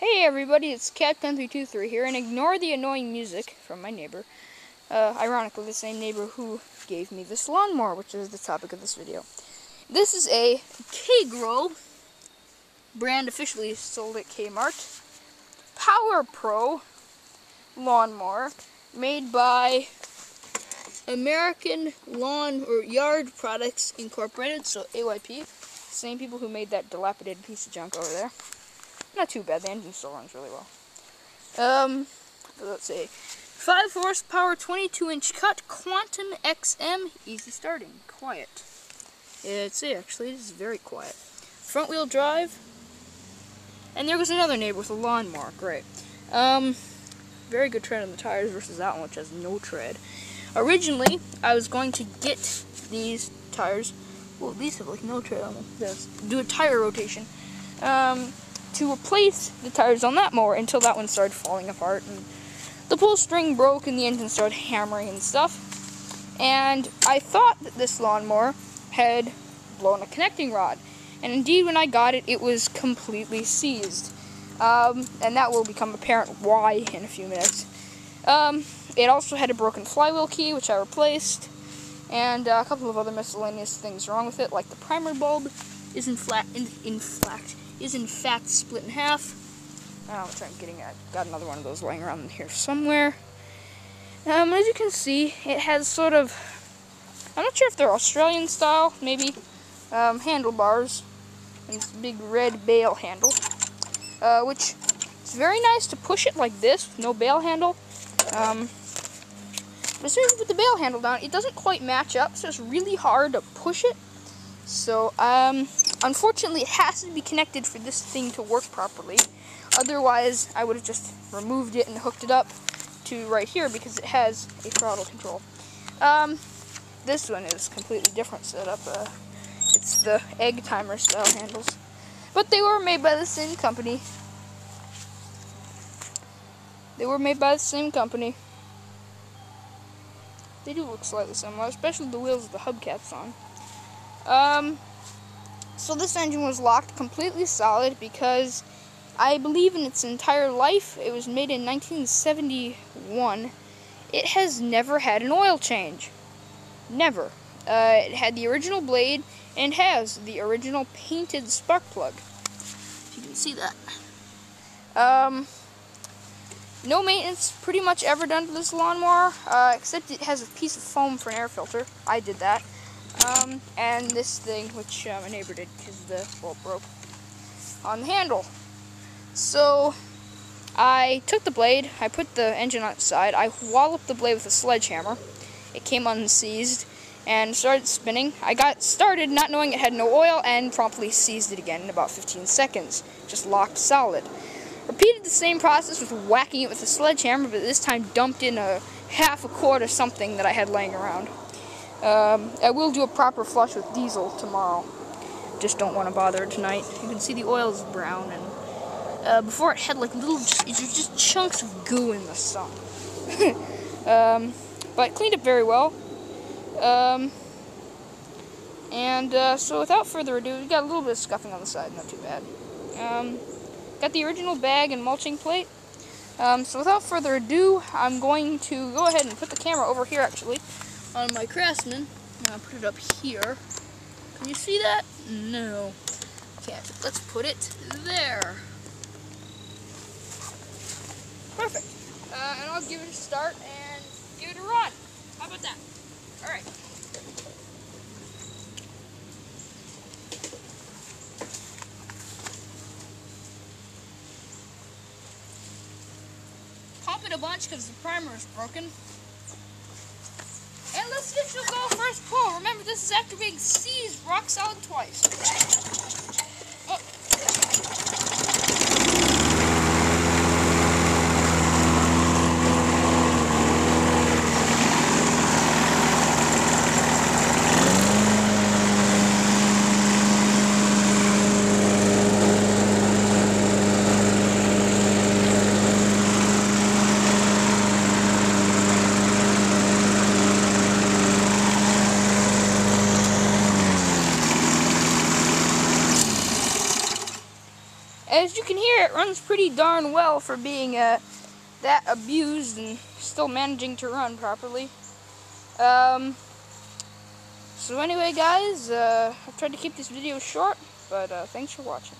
Hey everybody, it's Cat10323 here, and ignore the annoying music from my neighbor. Ironically, the same neighbor who gave me this lawnmower, which is the topic of this video. This is a K-Gro, brand officially sold at Kmart, Power Pro lawnmower, made by American Lawn or Yard Products Incorporated, so AYP, same people who made that dilapidated piece of junk over there. Not too bad, the engine still runs really well. Let's see. 5 horsepower, 22-inch cut, Quantum XM, easy starting, quiet. It's actually, this is very quiet. Front wheel drive, and there goes another neighbor with a lawnmower, great. Very good tread on the tires versus that one, which has no tread. Originally, I was going to get these tires, well, these have like no tread on them, do a tire rotation, to replace the tires on that mower until that one started falling apart and the pull string broke and the engine started hammering and stuff. And I thought that this lawnmower had blown a connecting rod, and indeed when I got it, it was completely seized. And that will become apparent why in a few minutes. It also had a broken flywheel key, which I replaced, and a couple of other miscellaneous things wrong with it, like the primer bulb is in fact split in half. Which I'm getting at. Got another one of those laying around here somewhere. As you can see, it has sort of, I'm not sure if they're Australian style, maybe, handlebars, and this big red bail handle, which is very nice to push it like this with no bail handle. But as soon as you put the bail handle down, it doesn't quite match up, so it's really hard to push it. So, unfortunately, it has to be connected for this thing to work properly. Otherwise, I would have just removed it and hooked it up to right here because it has a throttle control. This one is completely different setup. It's the egg timer style handles. But they were made by the same company. They do look slightly similar, especially the wheels with the hubcaps on. So this engine was locked completely solid because I believe in its entire life, it was made in 1971, it has never had an oil change. Never. It had the original blade and has the original painted spark plug. If you can see that. No maintenance pretty much ever done to this lawnmower, except it has a piece of foam for an air filter. I did that. And this thing, which my neighbor did because the bolt broke on the handle. So I took the blade, I put the engine on its side, I walloped the blade with a sledgehammer. It came unseized and started spinning. I got started not knowing it had no oil and promptly seized it again in about 15 seconds. Just locked solid. Repeated the same process with whacking it with a sledgehammer, but this time dumped in a half a quart of something that I had laying around. I will do a proper flush with diesel tomorrow. Just don't want to bother tonight. You can see the oil is brown, and before it had like little, just chunks of goo in the sun. But cleaned up very well. So without further ado, we got a little bit of scuffing on the side, not too bad. Got the original bag and mulching plate. So without further ado, I'm going to go ahead and put the camera over here actually on my Craftsman. I'll put it up here. Can you see that? No. Can't. Let's put it there. Perfect. And I'll give it a start and give it a run. How about that? Alright. Pump it a bunch because the primer is broken. And let's see if she'll go first pull. Remember, this is after being seized rock solid twice. Oh. as you can hear, it runs pretty darn well for being that abused and still managing to run properly. So anyway, guys, I've tried to keep this video short, but thanks for watching.